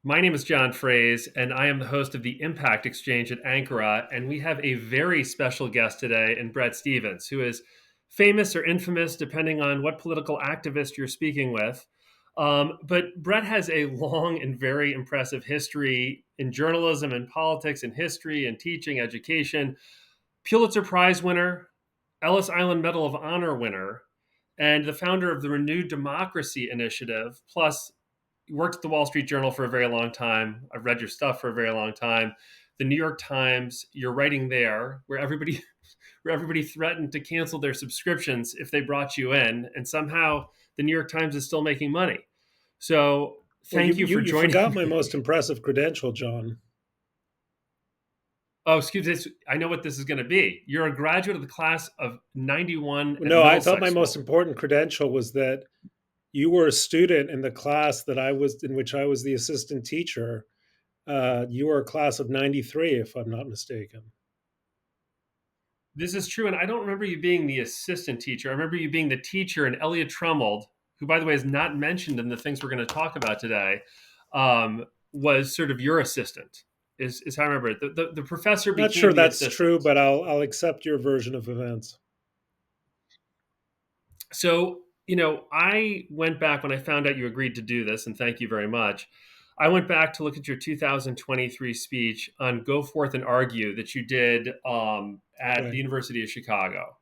My name is John Frehse, and I am the host of the Impact Exchange at Ankara. And we have a very special guest today in Bret Stephens, who is famous or infamous, depending on what political activist you're speaking with. But Bret has a long and very impressive history in journalism and politics and history and teaching, education. Pulitzer Prize winner, Ellis Island Medal of Honor winner, and the founder of the Renewed Democracy Initiative, plus worked at the Wall Street Journal for a very long time. I've read your stuff for a very long time. The New York Times, you're writing there, where everybody threatened to cancel their subscriptions if they brought you in, and somehow the New York Times is still making money. So Well, thank you for you joining forgot my me. most impressive credential, John. Oh, excuse me. I know what this is going to be. You're a graduate of the class of 91 at No, I thought my Middlesex most School. important credential was that you were a student in the class that I was in, which I was the assistant teacher. You were a class of '93, if I'm not mistaken. This is true. And I don't remember you being the assistant teacher. I remember you being the teacher, and Elliot Trummold, who, by the way, is not mentioned in the things we're going to talk about today, was sort of your assistant, is how I remember it. The professor Not became sure the that's true, assistant. but I'll accept your version of events. So, I went back when I found out you agreed to do this, and thank you very much. I went back to look at your 2023 speech on Go Forth and Argue that you did at the Right. University of Chicago.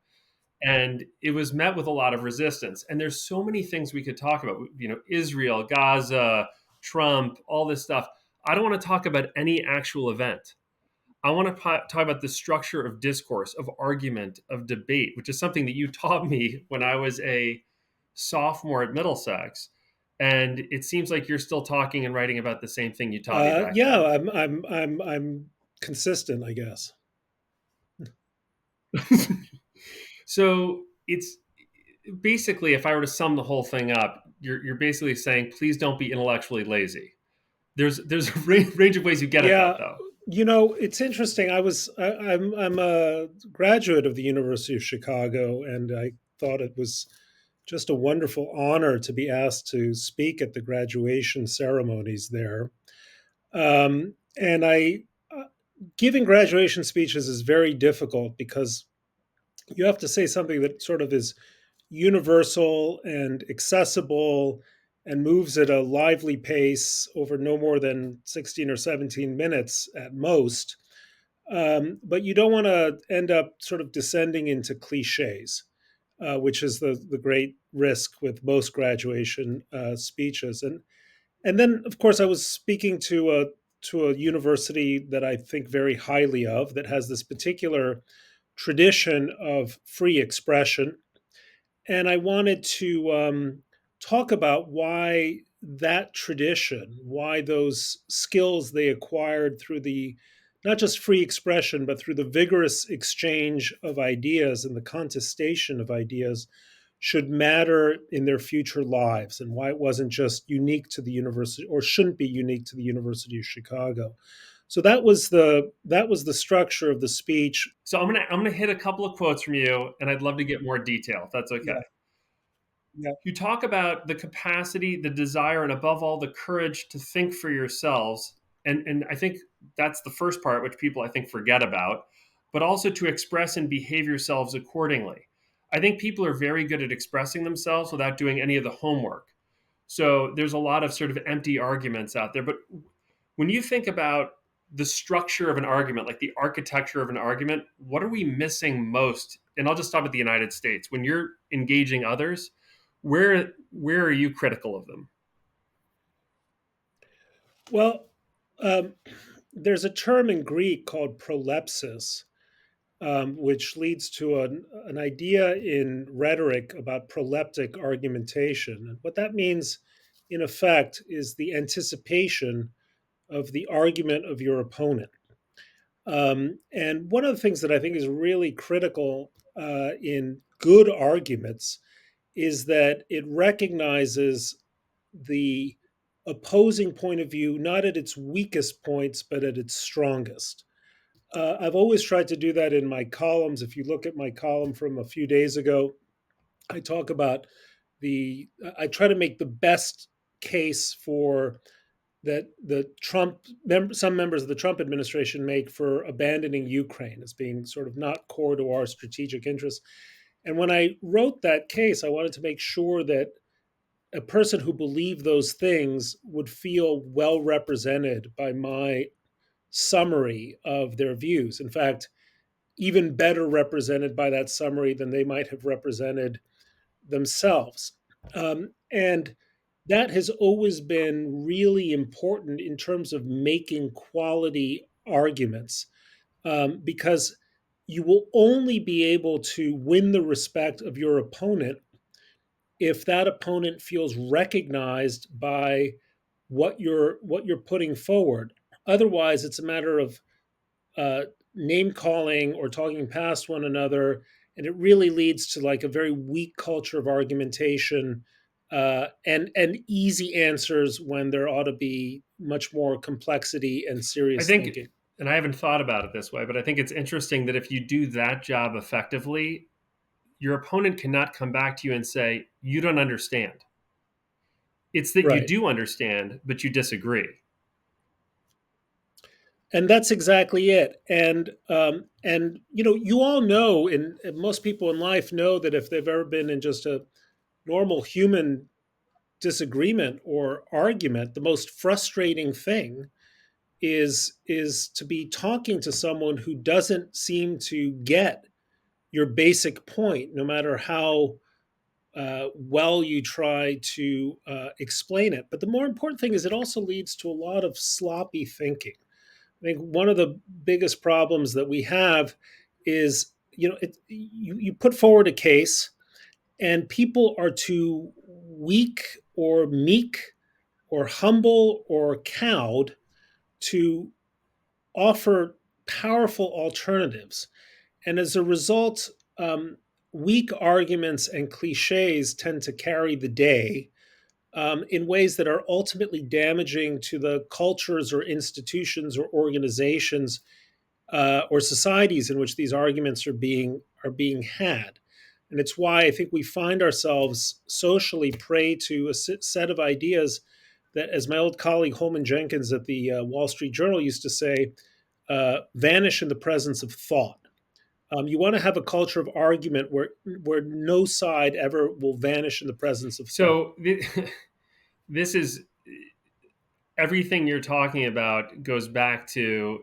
And it was met with a lot of resistance. And there's so many things we could talk about, Israel, Gaza, Trump, all this stuff. I don't want to talk about any actual event. I want to talk about the structure of discourse, of argument, of debate, which is something that you taught me when I was a sophomore at Middlesex. And it seems like you're still talking and writing about the same thing you taught me back Yeah, then. I'm consistent, I guess. So it's basically, if I were to sum the whole thing up, you're basically saying, please don't be intellectually lazy. There's a range of ways you get at that, Yeah, though. it's interesting. I'm a graduate of the University of Chicago, and I thought it was just a wonderful honor to be asked to speak at the graduation ceremonies there. And giving graduation speeches is very difficult because you have to say something that sort of is universal and accessible and moves at a lively pace over no more than 16 or 17 minutes at most. But you don't want to end up sort of descending into cliches, which is the great risk with most graduation speeches. And then, of course, I was speaking to a university that I think very highly of, that has this particular tradition of free expression, and I wanted to talk about why that tradition, why those skills they acquired through the not just free expression, but through the vigorous exchange of ideas and the contestation of ideas should matter in their future lives, and why it wasn't just unique to the university or shouldn't be unique to the University of Chicago. So that was the structure of the speech. So I'm gonna hit a couple of quotes from you, and I'd love to get more detail, if that's okay. Yeah, yeah. You talk about the capacity, the desire, and above all, the courage to think for yourselves. And I think that's the first part, which people I think forget about, but also to express and behave yourselves accordingly. I think people are very good at expressing themselves without doing any of the homework. So there's a lot of sort of empty arguments out there. But when you think about the structure of an argument, like the architecture of an argument, what are we missing most? And I'll just stop at the United States. When you're engaging others, where are you critical of them? Well, um, there's a term in Greek called prolepsis, which leads to an idea in rhetoric about proleptic argumentation. And what that means, in effect, is the anticipation of the argument of your opponent. And one of the things that I think is really critical in good arguments is that it recognizes the opposing point of view not at its weakest points, but at its strongest. I've always tried to do that in my columns. If you look at my column from a few days ago, I talk about the I try to make the best case for that the some members of the Trump administration make for abandoning Ukraine as being sort of not core to our strategic interests. And when I wrote that case, I wanted to make sure that a person who believed those things would feel well represented by my summary of their views. In fact, even better represented by that summary than they might have represented themselves. And that has always been really important in terms of making quality arguments, because you will only be able to win the respect of your opponent if that opponent feels recognized by what you're putting forward. Otherwise, it's a matter of uh, name calling or talking past one another, and it really leads to like a very weak culture of argumentation, and easy answers when there ought to be much more complexity and I serious think, thinking. and I haven't thought about it this way, but I think it's interesting that if you do that job effectively, your opponent cannot come back to you and say, you don't understand. It's that you Right. do understand, but you disagree. And that's exactly it. And you all know, and most people in life know that if they've ever been in just a normal human disagreement or argument, the most frustrating thing is to be talking to someone who doesn't seem to get your basic point, no matter how well you try to explain it. But the more important thing is it also leads to a lot of sloppy thinking. I think one of the biggest problems that we have is, you put forward a case and people are too weak or meek or humble or cowed to offer powerful alternatives. And as a result, weak arguments and cliches tend to carry the day, in ways that are ultimately damaging to the cultures or institutions or organizations, or societies in which these arguments are being had. And it's why I think we find ourselves socially prey to a set of ideas that, as my old colleague Holman Jenkins at the Wall Street Journal used to say, vanish in the presence of thought. You want to have a culture of argument where no side ever will vanish in the presence of thought. So this is everything you're talking about goes back to,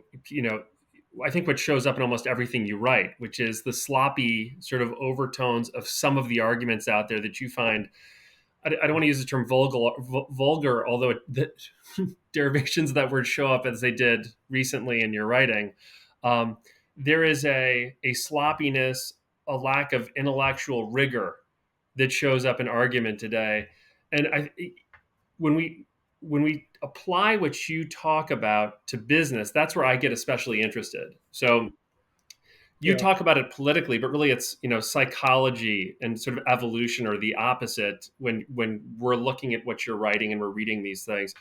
I think what shows up in almost everything you write, which is the sloppy sort of overtones of some of the arguments out there that you find. I don't want to use the term vulgar, although the derivations of that word show up as they did recently in your writing. Um, there is a sloppiness, a lack of intellectual rigor that shows up in argument today. And when we when we apply what you talk about to business, that's where I get especially interested. So you Yeah, talk about it politically, but really it's psychology and sort of evolution, or the opposite, when we're looking at what you're writing and we're reading these things.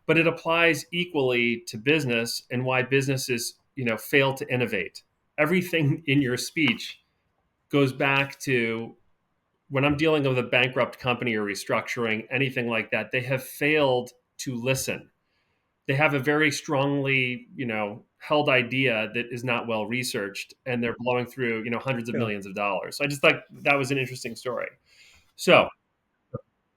But it applies equally to business and why businesses fail to innovate. Everything in your speech goes back to when I'm dealing with a bankrupt company or restructuring, anything like that. They have failed to listen. They have a very strongly, held idea that is not well researched, and they're blowing through, hundreds of yeah. millions of dollars. So I just thought that was an interesting story. So,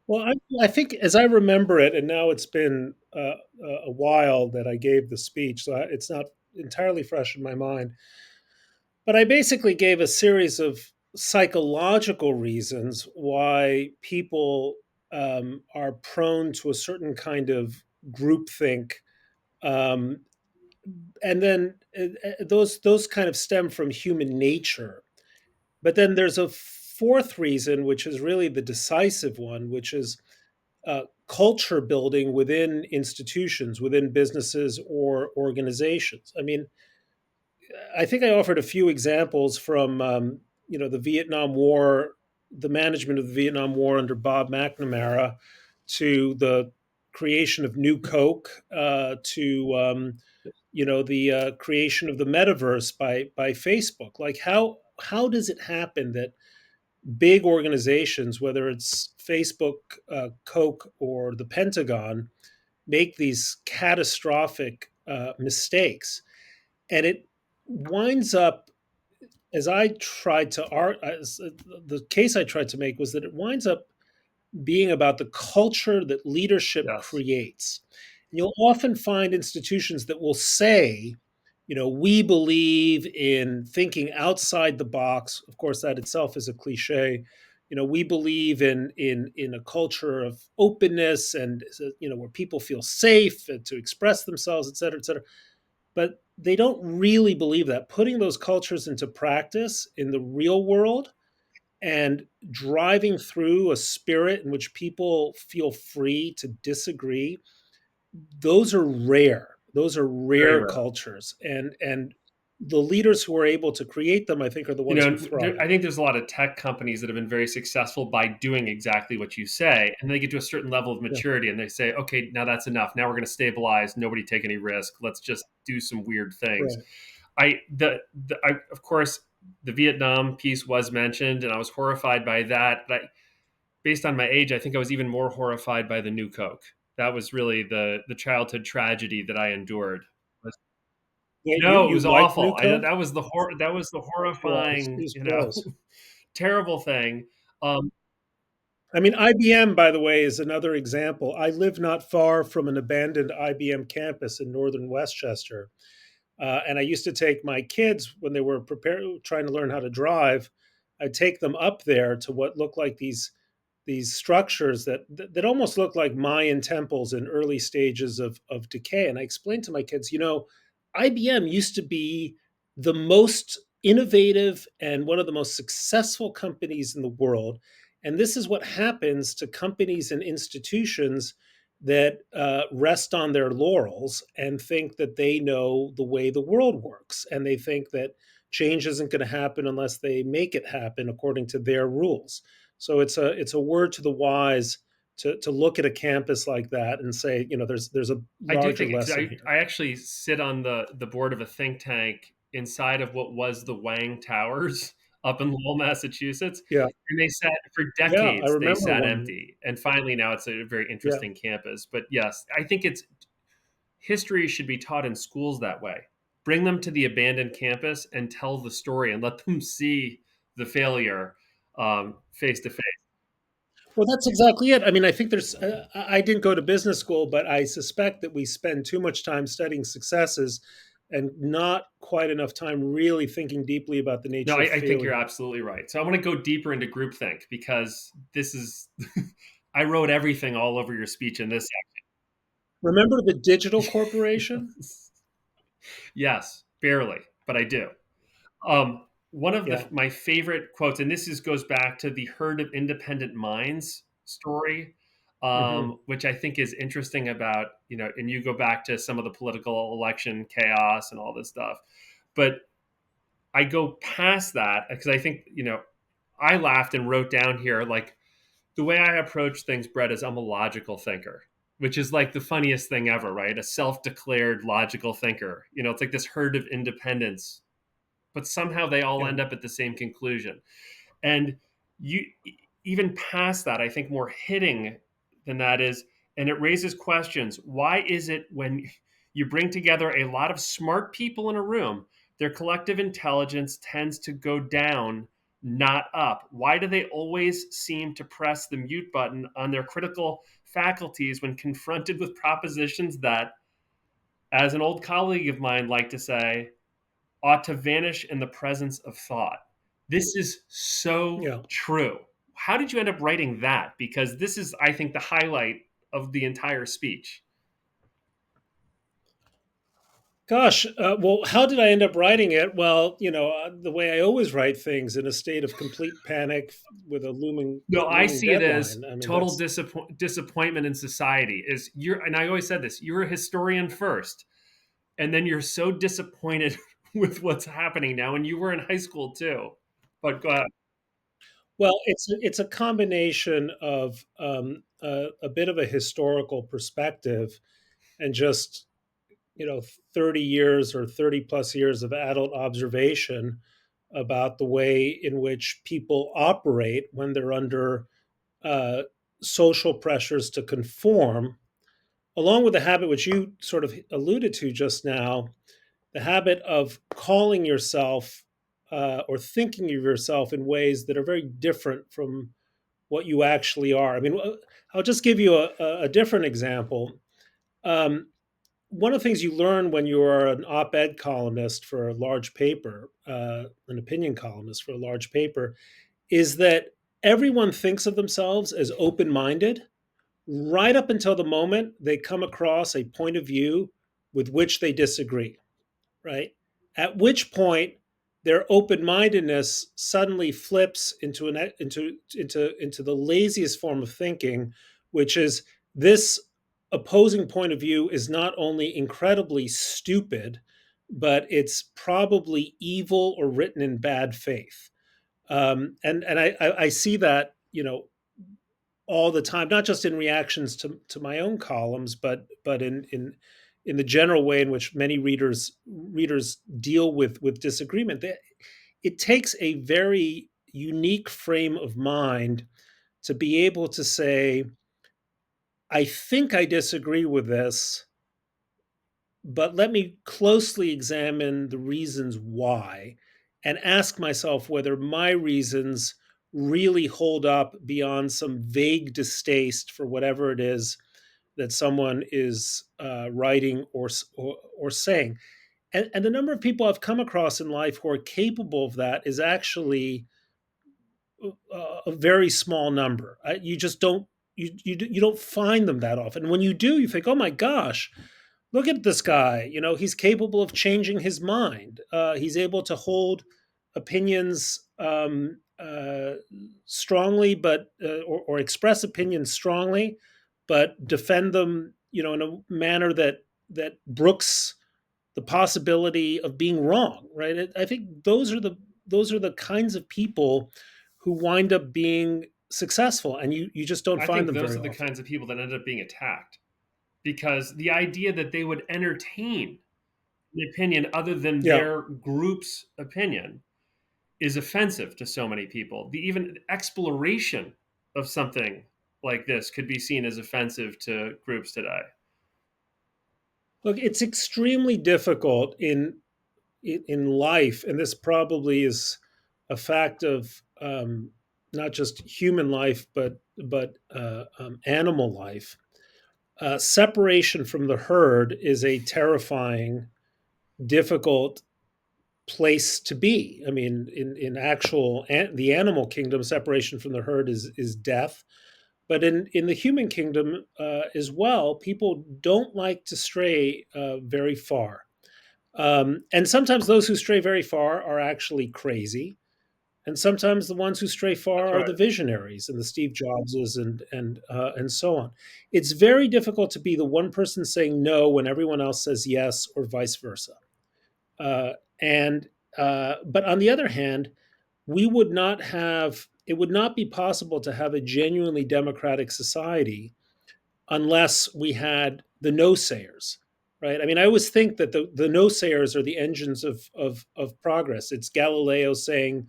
Well, I think as I remember it, and now it's been a while that I gave the speech, so it's not entirely fresh in my mind. But I basically gave a series of psychological reasons why people are prone to a certain kind of groupthink, um, and then those kind of stem from human nature. But then there's a fourth reason, which is really the decisive one, which is culture building within institutions, within businesses or organizations. I mean, I think I offered a few examples from the Vietnam War, the management of the Vietnam War under Bob McNamara, to the creation of New Coke, to the creation of the metaverse by Facebook. Like how does it happen that big organizations, whether it's Facebook, Coke, or the Pentagon, make these catastrophic mistakes. And it winds up, as I tried to art, as the case I tried to make was that it winds up being about the culture that leadership Yes. creates. And you'll often find institutions that will say, we believe in thinking outside the box. Of course, that itself is a cliche. We believe in a culture of openness and where people feel safe to express themselves, et cetera, et cetera. But they don't really believe that. Putting those cultures into practice in the real world and driving through a spirit in which people feel free to disagree, those are rare. Those are Very rare rare. cultures. And the leaders who are able to create them, I think, are the You ones who know, thrive. I think there's a lot of tech companies that have been very successful by doing exactly what you say, and they get to a certain level of Yeah, maturity, and they say, "Okay, now that's enough. Now we're going to stabilize. Nobody take any risk. Let's just do some weird things." right. Of course, the Vietnam piece was mentioned, and I was horrified by that. But based on my age, I think I was even more horrified by the New Coke. That was really the childhood tragedy that I endured. Wait, No, it you was like New awful. Coke? That was the Yeah, it horrifying, was gross. terrible thing. Um, I mean, IBM, by the way, is another example. I live not far from an abandoned IBM campus in northern Westchester. And I used to take my kids when they were trying to learn how to drive. I'd take them up there to what looked like these structures that almost look like Mayan temples in early stages of decay. And I explained to my kids, IBM used to be the most innovative and one of the most successful companies in the world. And this is what happens to companies and institutions that rest on their laurels and think that they know the way the world works. And they think that change isn't going to happen unless they make it happen according to their rules. So it's a word to the wise to look at a campus like that and say, there's a I do larger think because lesson here. I actually sit on the board of a think tank inside of what was the Wang Towers up in Lowell, Massachusetts, Yeah, and they sat for yeah, I decades. They remember sat one. empty, and finally now it's a very Yeah, interesting campus. But yes, I think it's history should be taught in schools that way. Bring them to the abandoned campus and tell the story, and let them see the failure face to face. well, that's exactly it. I mean, I think I didn't go to business school, but I suspect that we spend too much time studying successes and not quite enough time really thinking deeply about the No, nature of I think you're failure. absolutely right. So I want to go deeper into groupthink because this is I wrote everything all over your speech in this Remember the digital section. corporation? Yes, barely, but I do. One of Yeah. my favorite quotes, and goes back to the herd of independent minds story, Hmm. which I think is interesting about, and you go back to some of the political election chaos and all this stuff. But I go past that because I think, I laughed and wrote down here, like, the way I approach things, Brett, is I'm a logical thinker, which is like the funniest thing ever, right? A self declared logical thinker. It's like this herd of independents, but somehow they all Yeah. end up at the same conclusion. And you, even past that, I think more hitting than that is, and it raises questions. Why is it when you bring together a lot of smart people in a room, their collective intelligence tends to go down, not up? Why do they always seem to press the mute button on their critical faculties when confronted with propositions that, as an old colleague of mine liked to say, ought to vanish in the presence of thought? This is so Yeah. true. How did you end up writing that? Because this is, I think, the highlight of the entire speech. Gosh, well, how did I end up writing it? Well, the way I always write things in a state of complete panic with a No, I looming see it as deadline. I mean, total that's disappointment in society. Is you're, and I always said this, you're a historian first, and then you're so disappointed with what's happening now, and you were in high school too. But go ahead. well, it's a combination of a bit of a historical perspective and just 30 years or 30 plus years of adult observation about the way in which people operate when they're under uh, social pressures to conform, along with the habit which you sort of alluded to just now, the habit of calling yourself or thinking of yourself in ways that are very different from what you actually are. I mean, I'll just give you a different example. Um, One of the things you learn when you are an op-ed columnist for a large paper, an opinion columnist for a large paper, is that everyone thinks of themselves as open-minded right up until the moment they come across a point of view with which they disagree, right? At which point their open-mindedness suddenly flips into the laziest form of thinking, which is this opposing point of view is not only incredibly stupid, but it's probably evil or written in bad faith. And I see that, all the time, not just in reactions to my own columns, but in the general way in which many readers deal with disagreement. It takes a very unique frame of mind to be able to say, I think I disagree with this, but let me closely examine the reasons why and ask myself whether my reasons really hold up beyond some vague distaste for whatever it is that someone is writing or saying. And the number of people I've come across in life who are capable of that is actually a very small number. You just don't you don't find them that often. When you do, you think, oh my gosh, look at this guy. He's capable of changing his mind. He's able to hold opinions strongly, but or express opinions strongly, but defend them, in a manner that brooks the possibility of being wrong. Right? I think those are the kinds of people who wind up being successful, and you just don't I find think them those very are the often. kinds of people that end up being attacked because the idea that they would entertain an opinion other than Yeah. their group's opinion is offensive to so many people. The even exploration of something like this could be seen as offensive to groups today. Look, it's extremely difficult in life, and this probably is a fact of not just human life, but animal life. Separation from the herd is a terrifying, difficult place to be. I mean, in actual the animal kingdom, separation from the herd is death. But in the human kingdom as well, people don't like to stray very far. And sometimes those who stray very far are actually crazy, and sometimes the ones who stray far That's are the right. visionaries and the Steve Jobses and so on. It's very difficult to be the one person saying no when everyone else says yes, or vice versa. Uh, and But on the other hand, we would not have it would not be possible to have a genuinely democratic society unless we had the no sayers, right? I mean, I always think that the no sayers are the engines of progress. It's Galileo saying,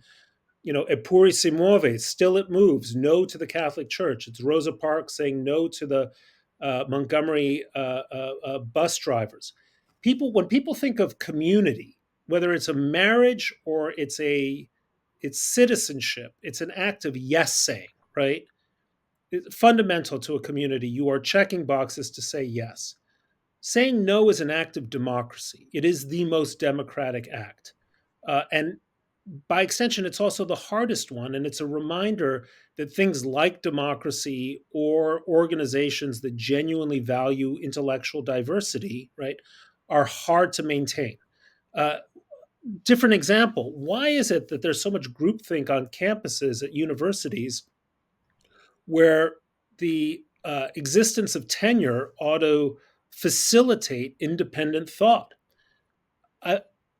eppure si muove, still it moves, no to the Catholic Church. It's Rosa Parks saying no to the Montgomery bus drivers. When people think of community, whether it's a marriage or it's citizenship, it's an act of yes saying, right? It's fundamental to a community. You are checking boxes to say yes. Saying no is an act of democracy. It is the most democratic act. And by extension, it's also the hardest one. And it's a reminder that things like democracy or organizations that genuinely value intellectual diversity, right, are hard to maintain. Uh, Different example: why is it that there's so much groupthink on campuses at universities where the existence of tenure ought to facilitate independent thought? I,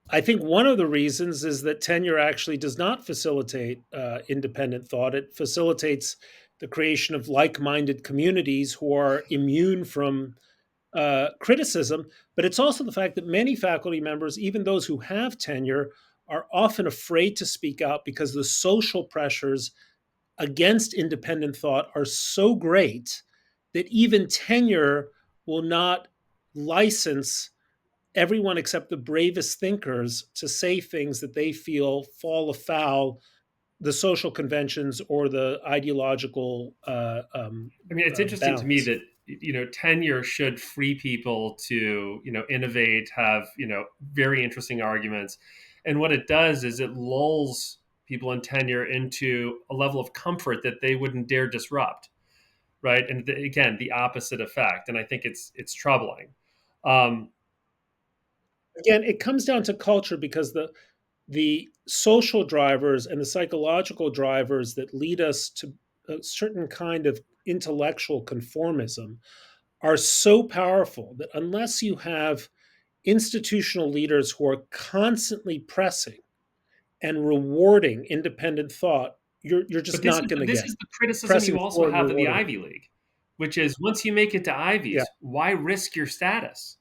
I think one of the reasons is that tenure actually does not facilitate independent thought. It facilitates the creation of like minded communities who are immune from criticism. But it's also the fact that many faculty members, even those who have tenure, are often afraid to speak out because the social pressures against independent thought are so great that even tenure will not license everyone except the bravest thinkers to say things that they feel fall afoul the social conventions or the ideological I mean, it's interesting to me bounds. that tenure should free people to innovate, have very interesting arguments, and what it does is it lulls people in tenure into a level of comfort that they wouldn't dare disrupt, right? And again, the opposite effect, and I think it's troubling. Um, Again, it comes down to culture because the social drivers and the psychological drivers that lead us to a certain kind of intellectual conformism are so powerful that unless you have institutional leaders who are constantly pressing and rewarding independent thought, you're but just this not is going to this get is the criticism pressing you also forward, have of the rewarding it. Ivy League, which is once you make it to Yeah. Ivies, why risk your status?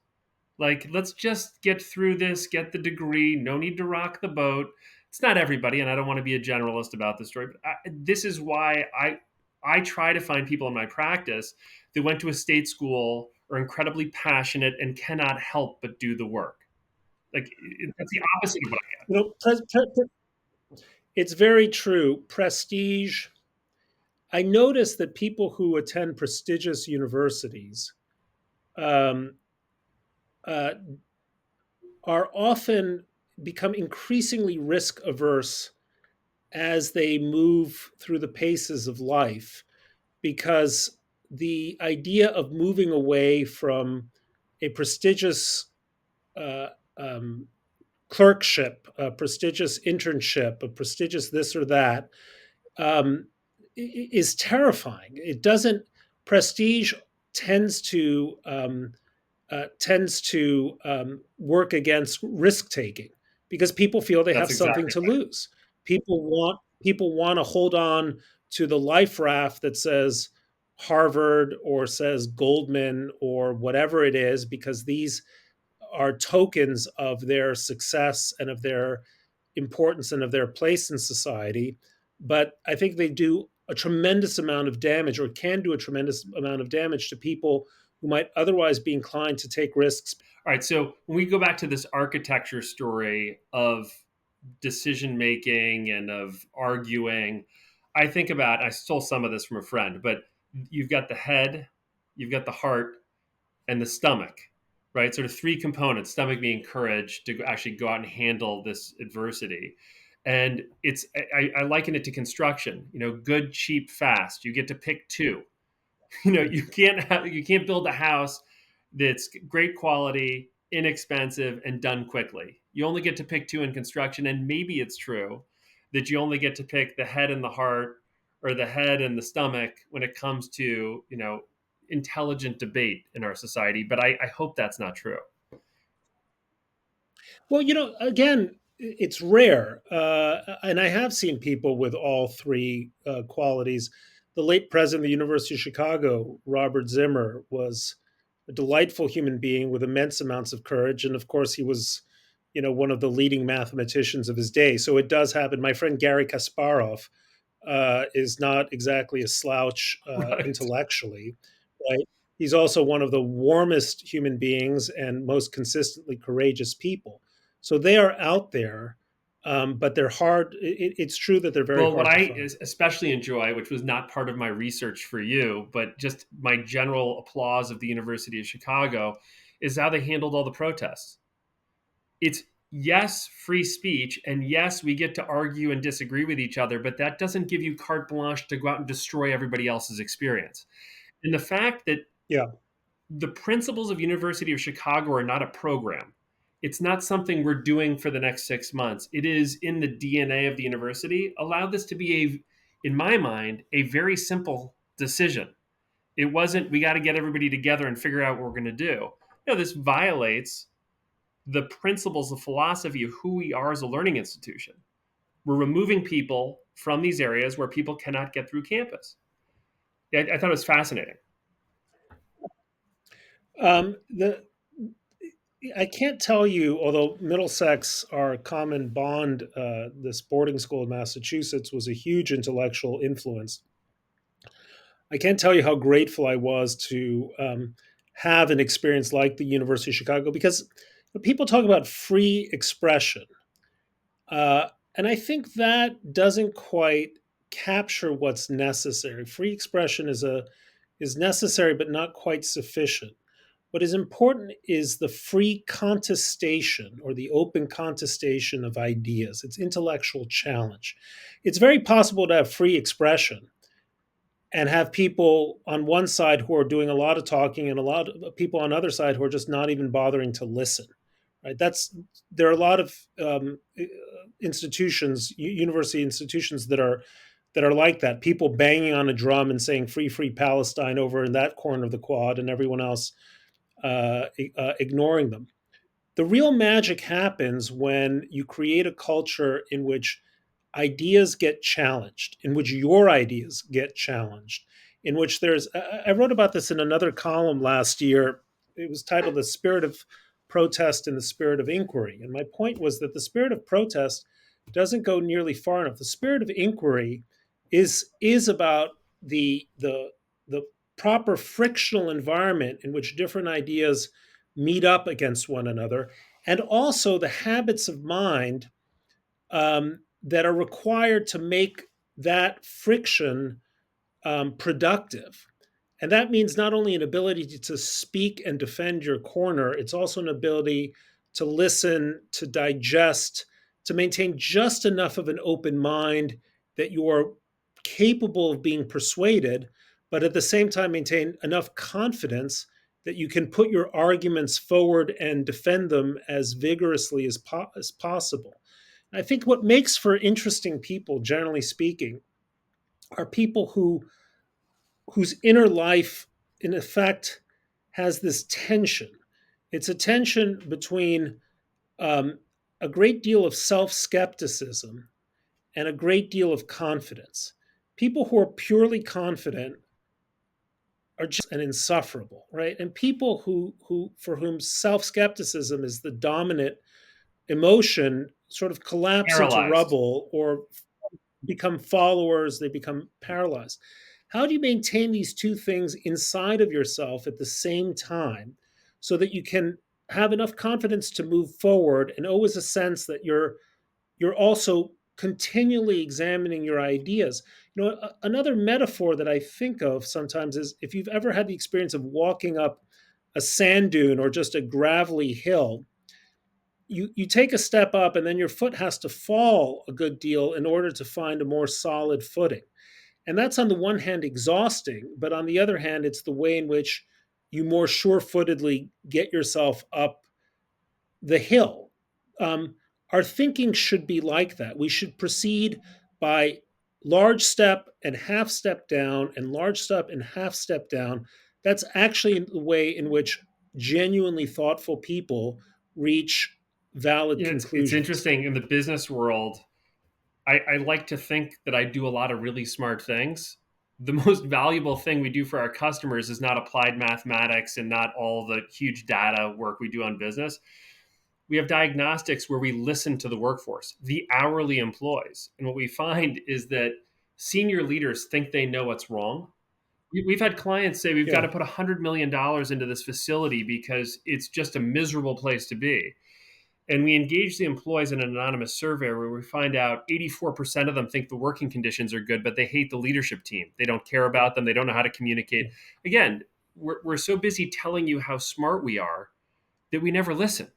Like, let's just get through this, get the degree. No need to rock the boat. It's not everybody, and I don't want to be a generalist about this story, but this is why I try to find people in my practice that went to a state school, are incredibly passionate, and cannot help but do the work. Like, that's the opposite of what I get. You know, it's very true. Prestige. I notice that people who attend prestigious universities um, uh, are often become increasingly risk averse as they move through the paces of life because the idea of moving away from a prestigious uh, um, clerkship, a prestigious internship, a prestigious this or that, um, is terrifying. It doesn't prestige tends to work against risk taking because people feel they That's have something exactly to lose. People want to hold on to the life raft that says Harvard or says Goldman or whatever it is because these are tokens of their success and of their importance and of their place in society. But I think they do a tremendous amount of damage or can do a tremendous amount of damage to people who might otherwise be inclined to take risks. All right, so when we go back to this architecture story of decision making and of arguing, I think about, I stole some of this from a friend, but you've got the head, you've got the heart, and the stomach, right? Sort of three components, stomach being courage to actually go out and handle this adversity. And I liken it to construction, good, cheap, fast. You get to pick two. You can't build a house that's great quality, inexpensive, and done quickly. You only get to pick two in construction, and maybe it's true that you only get to pick the head and the heart, or the head and the stomach when it comes to intelligent debate in our society. But I hope that's not true. Well, again, it's rare. And I have seen people with all three qualities. The late president of the University of Chicago, Robert Zimmer, was a delightful human being with immense amounts of courage. And of course, he was, one of the leading mathematicians of his day. So it does happen. My friend Gary Kasparov is not exactly a slouch Right. intellectually, right? He's also one of the warmest human beings and most consistently courageous people. So they are out there, but they're hard. It's true that they're very Well, what hard to I find. especially enjoy, which was not part of my research for you, but just my general applause of the University of Chicago, is how they handled all the protests. It's, yes, free speech, and yes, we get to argue and disagree with each other, but that doesn't give you carte blanche to go out and destroy everybody else's experience. And the fact that Yeah. the principles of University of Chicago are not a program. It's not something we're doing for the next 6 months. It is in the DNA of the university. Allow this to be in my mind, a very simple decision. It wasn't, we got to get everybody together and figure out what we're going to do. This violates the principles of philosophy of who we are as a learning institution. We're removing people from these areas where people cannot get through campus. I thought it was fascinating. The I can't tell you, although Middlesex, our common bond, this boarding school in Massachusetts was a huge intellectual influence. I can't tell you how grateful I was to have an experience like the University of Chicago because people talk about free expression. Uh, and I think that doesn't quite capture what's necessary. Free expression is necessary but not quite sufficient. What is important is the free contestation or the open contestation of ideas. It's intellectual challenge. It's very possible to have free expression and have people on one side who are doing a lot of talking and a lot of people on the other side who are just not even bothering to listen. Right? That's there are a lot of institutions, university institutions that are like that. People banging on a drum and saying "Free, free Palestine" over in that corner of the quad, and everyone else ignoring them. The real magic happens when you create a culture in which ideas get challenged, in which your ideas get challenged, in which I wrote about this in another column last year. It was titled "The Spirit of Protest and the Spirit of Inquiry." And my point was that the spirit of protest doesn't go nearly far enough. The spirit of inquiry is about the proper frictional environment in which different ideas meet up against one another, and also the habits of mind that are required to make that friction productive. And that means not only an ability to speak and defend your corner, it's also an ability to listen, to digest, to maintain just enough of an open mind that you're capable of being persuaded, but at the same time maintain enough confidence that you can put your arguments forward and defend them as vigorously as possible. I think what makes for interesting people, generally speaking, are people whose inner life, in effect, has this tension. It's a tension between um, a great deal of self skepticism and a great deal of confidence. People who are purely confident are just and insufferable, right? And people who for whom self skepticism is the dominant emotion sort of collapse into Paralyzed. rubble or become followers, they become paralyzed. How do you maintain these two things inside of yourself at the same time so that you can have enough confidence to move forward and always a sense that you're also continually examining your ideas? Another metaphor that I think of sometimes is if you've ever had the experience of walking up a sand dune or just a gravelly hill, you take a step up and then your foot has to fall a good deal in order to find a more solid footing. And that's on the one hand exhausting, but on the other hand, it's the way in which you more sure-footedly get yourself up the hill. Our thinking should be like that. We should proceed by large step and half step down and large step and half step down. That's actually the way in which genuinely thoughtful people reach valid It's conclusions. interesting in the business world. I like to think that I do a lot of really smart things. The most valuable thing we do for our customers is not applied mathematics and not all the huge data work we do on business. We have diagnostics where we listen to the workforce, the hourly employees. And what we find is that senior leaders think they know what's wrong. We've had clients say we've got Yeah. to put $100 million into this facility because it's just a miserable place to be. And we engage the employees in an anonymous survey where we find out 84% of them think the working conditions are good, but they hate the leadership team. They don't care about them. They don't know how to communicate. Again, we're so busy telling you how smart we are that we never listen.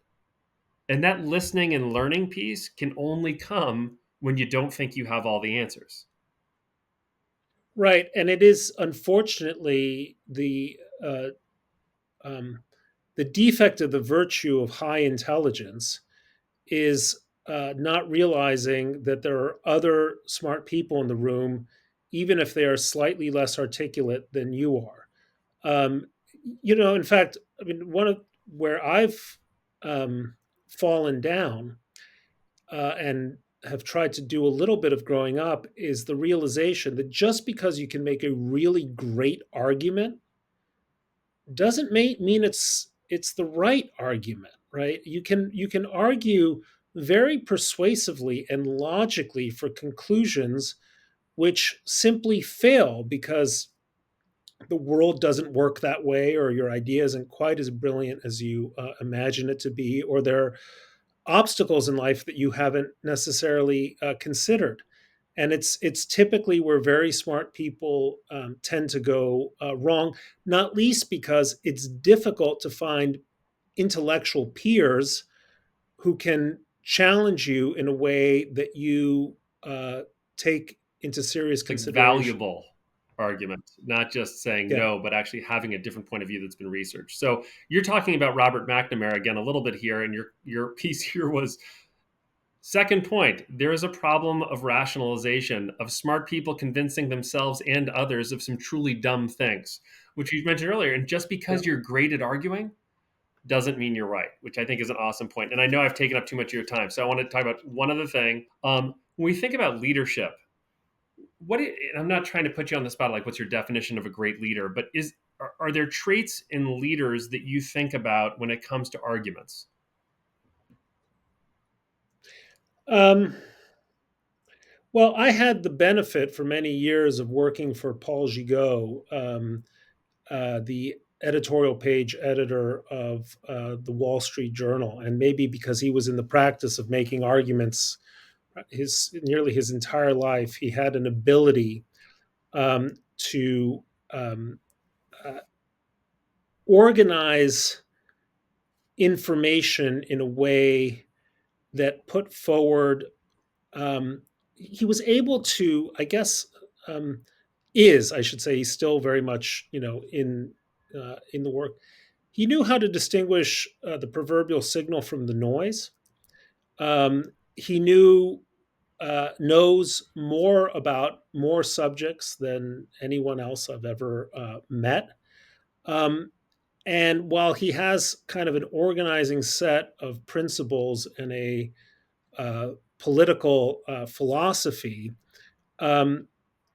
And that listening and learning piece can only come when you don't think you have all the answers. Right. And it is unfortunately um, the defect of the virtue of high intelligence is not realizing that there are other smart people in the room, even if they are slightly less articulate than you are. Um, in fact, I mean, one of where I've fallen down and have tried to do a little bit of growing up is the realization that just because you can make a really great argument doesn't mean it's the right argument. right? You can argue very persuasively and logically for conclusions which simply fail because the world doesn't work that way, or your idea isn't quite as brilliant as you imagine it to be, or there are obstacles in life that you haven't necessarily considered. And it's typically where very smart people tend to go wrong, not least because it's difficult to find intellectual peers who can challenge you in a way that you take into serious Like consideration. valuable argument, not just saying Yeah. no, but actually having a different point of view that's been researched. So you're talking about Robert McNamara again a little bit here, and your piece here was second point. There is a problem of rationalization of smart people convincing themselves and others of some truly dumb things, which you mentioned earlier. And just Yeah. because you're great at arguing doesn't mean you're right, which I think is an awesome point. And I know I've taken up too much of your time, so I want to talk about one other thing. When we think about leadership, and I'm not trying to put you on the spot, like what's your definition of a great leader, but are there traits in leaders that you think about when it comes to arguments? Um, well, I had the benefit for many years of working for Paul Gigot, the editorial page editor of the Wall Street Journal, and maybe because he was in the practice of making arguments his nearly his entire life, he had an ability to um, uh, organize information in a way that put forward. He was able to, I guess, um, I should say, he's still very much, in the work. He knew how to distinguish the proverbial signal from the noise. He knows more about more subjects than anyone else I've ever met. Um, and while he has kind of an organizing set of principles and a uh, political philosophy, um,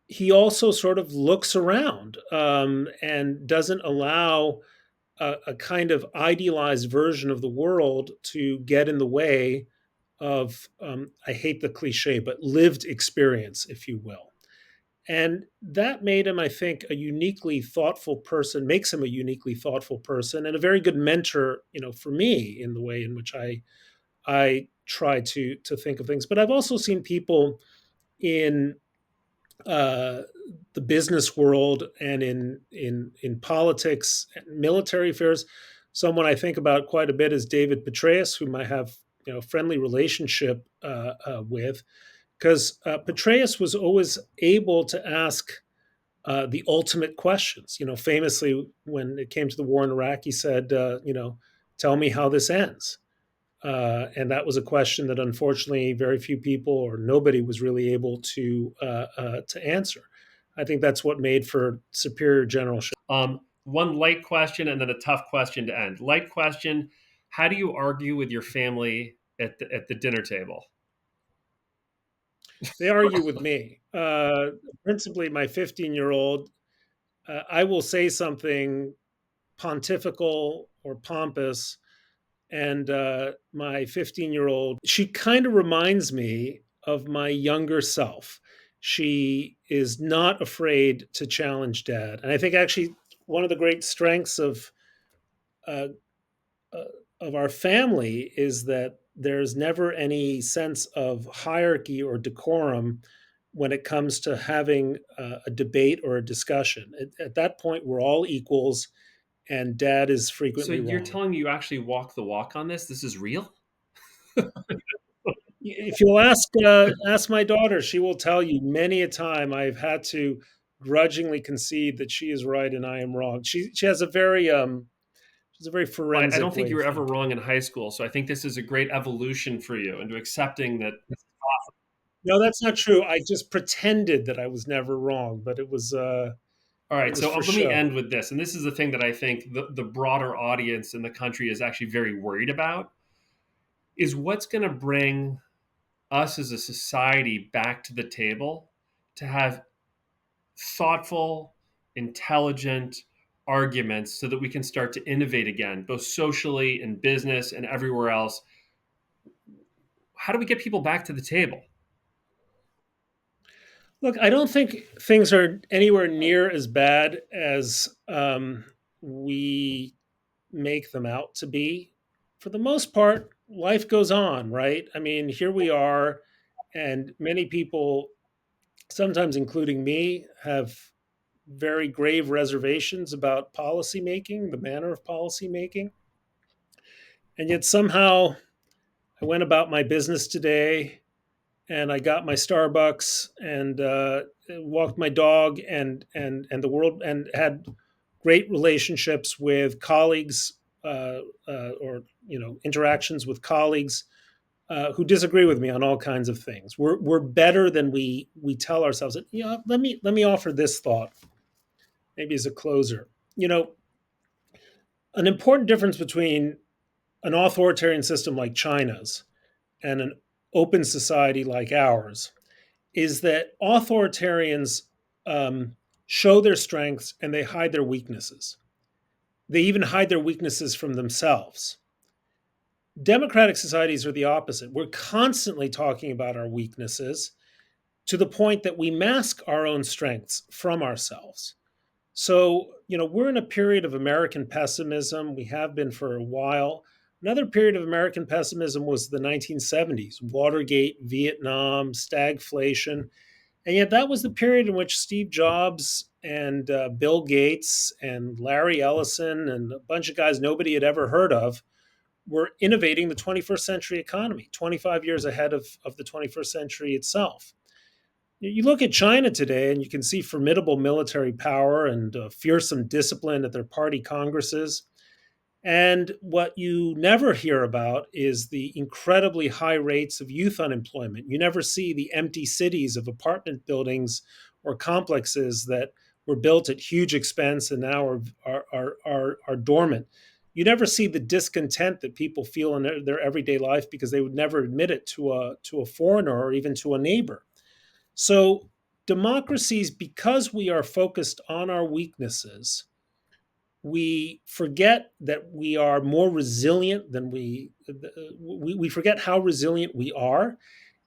he also sort of looks around and doesn't allow a kind of idealized version of the world to get in the way of, I hate the cliche, but lived experience, if you will. And that made him, I think, a uniquely thoughtful person, makes him a uniquely thoughtful person and a very good mentor, for me in the way in which I try to think of things. But I've also seen people in uh, the business world and in politics and military affairs. Someone I think about quite a bit is David Petraeus, whom I have a friendly relationship with, because Petraeus was always able to ask the ultimate questions. Famously, when it came to the war in Iraq, he said, "Tell me how this ends." And that was a question that unfortunately very few people or nobody was really able to answer. I think that's what made for superior generalship. One light question and then a tough question to end. Light question: how do you argue with your family at the dinner table? They argue with me. Principally, my 15-year-old. I will say something pontifical or pompous, and my 15-year-old, she kind of reminds me of my younger self. She is not afraid to challenge dad, and I think actually one of the great strengths uh, uh, of our family is that there's never any sense of hierarchy or decorum when it comes to having a debate or a discussion. At that point, we're all equals, and dad is So frequently you're wrong. telling me you actually walk the walk on this? This is real? If you'll ask my daughter, she will tell you many a time I've had to grudgingly concede that she is right and I am wrong. She has a very Well, I don't forensic think way you of were ever thinking. wrong in high school. So I think this is a great evolution for you into accepting that. No, that's not true. I just pretended that I was never wrong, but All it right, was so for let me show. end with this. And this is the thing that I think the broader audience in the country is actually very worried about is what's going to bring us as a society back to the table to have thoughtful, intelligent, arguments so that we can start to innovate again, both socially in business and everywhere else? How do we get people back to the table? Look, I don't think things are anywhere near as bad as we make them out to be. For the most part, life goes on, right? I mean, here we are, and many people, sometimes including me, have very grave reservations about policy making, the manner of policy making. And yet somehow I went about my business today and I got my Starbucks and walked my dog and the world and had great relationships with colleagues or interactions with colleagues who disagree with me on all kinds of things. We're better than we tell ourselves. Let me offer this thought, maybe as a closer. You know, an important difference between an authoritarian system like China's and an open society like ours is that authoritarians show their strengths and they hide their weaknesses. They even hide their weaknesses from themselves. Democratic societies are the opposite. We're constantly talking about our weaknesses to the point that we mask our own strengths from ourselves. So, we're in a period of American pessimism. We have been for a while. Another period of American pessimism was the 1970s, Watergate, Vietnam, stagflation. And yet, that was the period in which Steve Jobs and Bill Gates and Larry Ellison and a bunch of guys nobody had ever heard of were innovating the 21st century economy, 25 years ahead of the 21st century itself. You look at China today and you can see formidable military power and fearsome discipline at their party congresses. And what you never hear about is the incredibly high rates of youth unemployment. You never see the empty cities of apartment buildings or complexes that were built at huge expense and now are dormant. You never see the discontent that people feel in their everyday life because they would never admit it to a foreigner or even to a neighbor. So, democracies, because we are focused on our weaknesses, we forget that we are more resilient than we forget how resilient we are.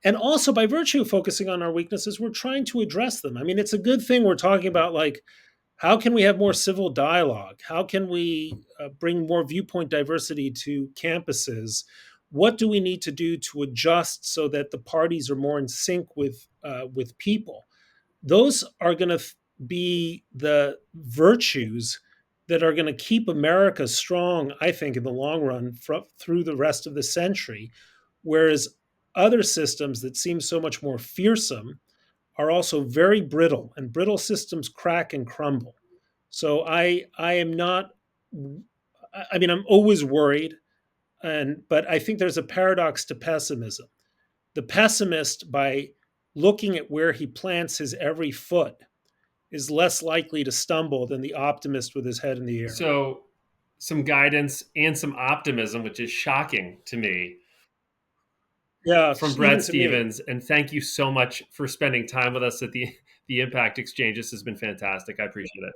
And also, by virtue of focusing on our weaknesses, we're trying to address them. I mean, it's a good thing we're talking about, like, how can we have more civil dialogue? How can we bring more viewpoint diversity to campuses? What do we need to do to adjust so that the parties are more in sync with people? Those are going to be the virtues that are going to keep America strong, I think, in the long run through the rest of the century. Whereas other systems that seem so much more fearsome are also very brittle, and brittle systems crack and crumble. So I am not. I mean, I'm always worried, but I think there's a paradox to pessimism. The pessimist, by looking at where he plants his every foot, is less likely to stumble than the optimist with his head in the air. So, some guidance and some optimism, which is shocking to me, Yeah, from even Bret to me. Stephens. And thank you so much for spending time with us at the Impact Exchange. This has been fantastic. I appreciate it.